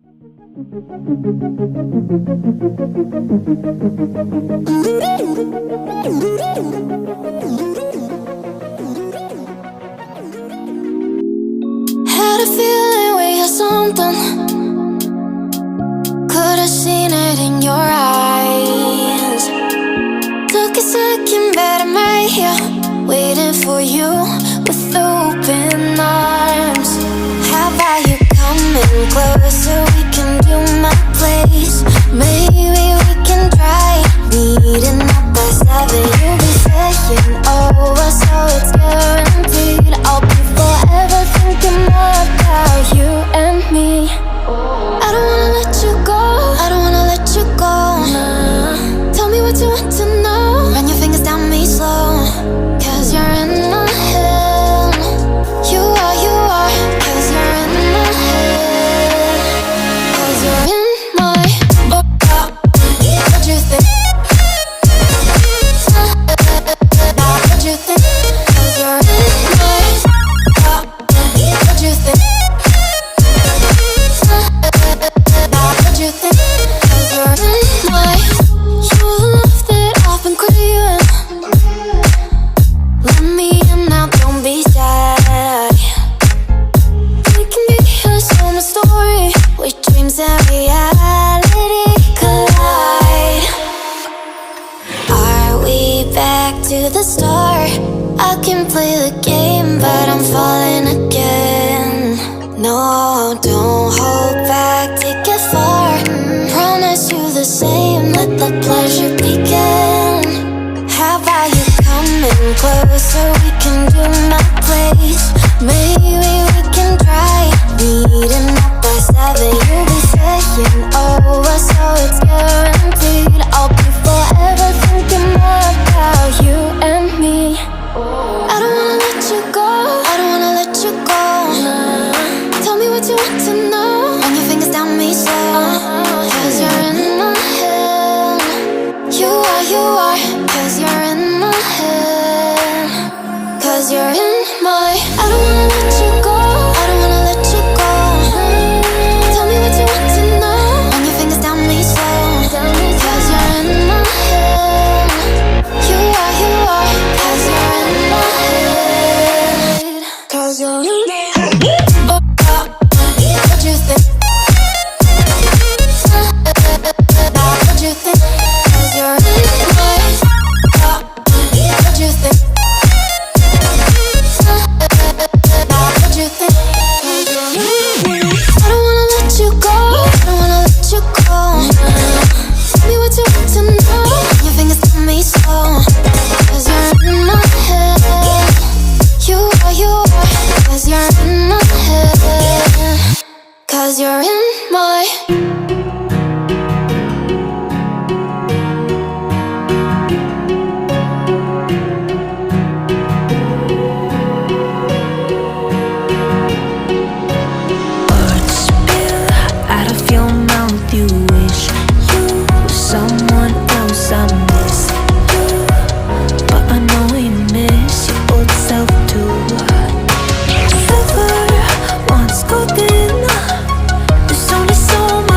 Had a feeling we had something. Could've seen it in your eyes. Took a second, but I'm right here, waiting for you with open arms. How about you coming closer? We can do my place. Maybe we can try meeting up by 7. You'll be saying over, so it's guaranteed. I'll be forever thinking more about you and me. I don't wanna let you go, I don't wanna let you go. Tell me what you want to know. Run your fingers down me slow, 'cause you're in my head. You are, 'cause you're in my head. 'Cause you're in my what you think? What you think? 'Cause you're in my what you think? What you think? 'Cause you're in my you're the love that I've been craving. Let me in now, don't be shy. We can be a summer story where dreams and reality collide. Are we back to the start? I can play the game, but I'm falling again. No, don't hold back, take it far. Promise you the same, let the pleasure begin. How about you coming closer? We can do my place. Maybe we can try meeting up by 7. You'll be saying over, so it's guaranteed. I'll be forever thinking more about you and me. I don't wanna let you go, I don't wanna let you go. Tell me what you want to know. Run your fingers down me slow, 'cause you're in my head. You are, 'cause you're in my head. 'Cause you're in my I don't wanna let you go, I don't wanna let you go. Tell me what you want to know. Run your fingers down me slow, 'cause you're in my head. You are, 'cause you're in my head. 'Cause you're in my head. What you think? What you think? 'Cause you're in my what you think? What you think? 'Cause you're in my I don't wanna let you go, I don't wanna let you go. Tell me what you want to know. Your fingers tell me slow, 'cause you're in my head. You are, 'cause you're in my head. 'Cause you're in my Words spill out of your mouth. You wish you were someone else. I miss you, but I know you miss your old self too. Silver once golden. There's only so much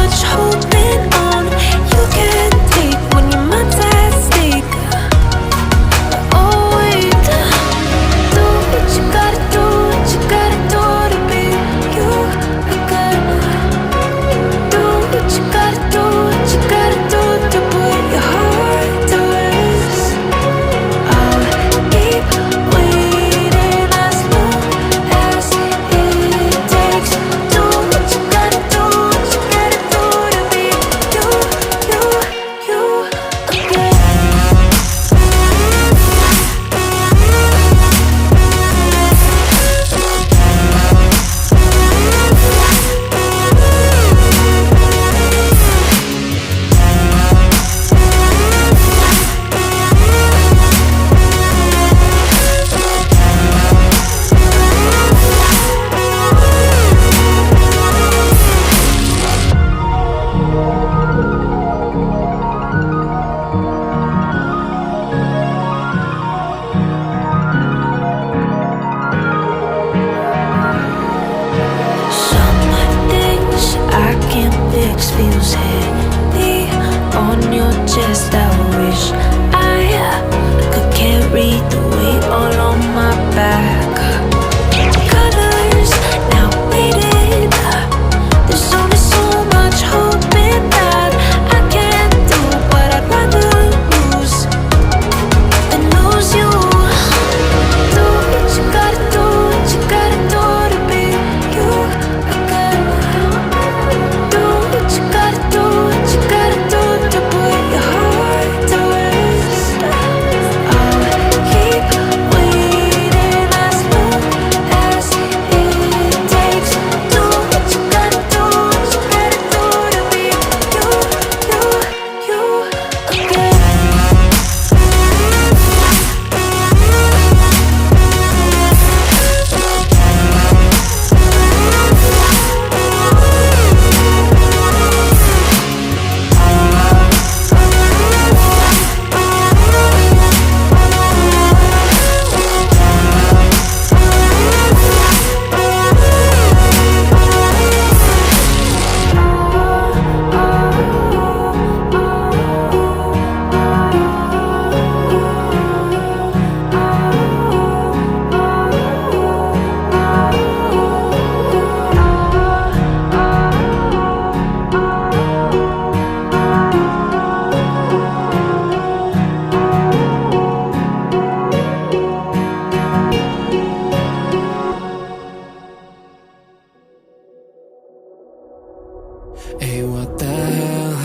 Hey, what the hell?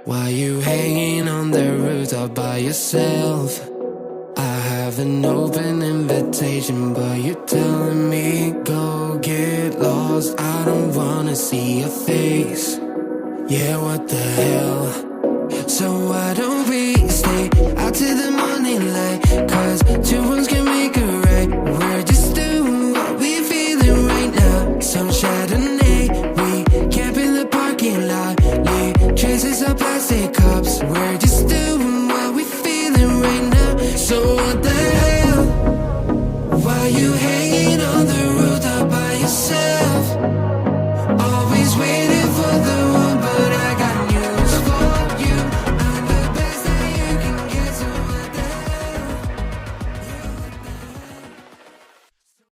Why you hanging on the roof all by yourself? I have an open invitation, but you're telling me go get lost. I don't wanna see your face. Yeah, what the hell? So why don't we stay out till the morning light? Cause two wrongs can make a right. We're just doing what we feeling right now. Some Chardonnay, we camp in the parking lot. Leave traces of plastic cups. We're just doing what we feeling right now. So what the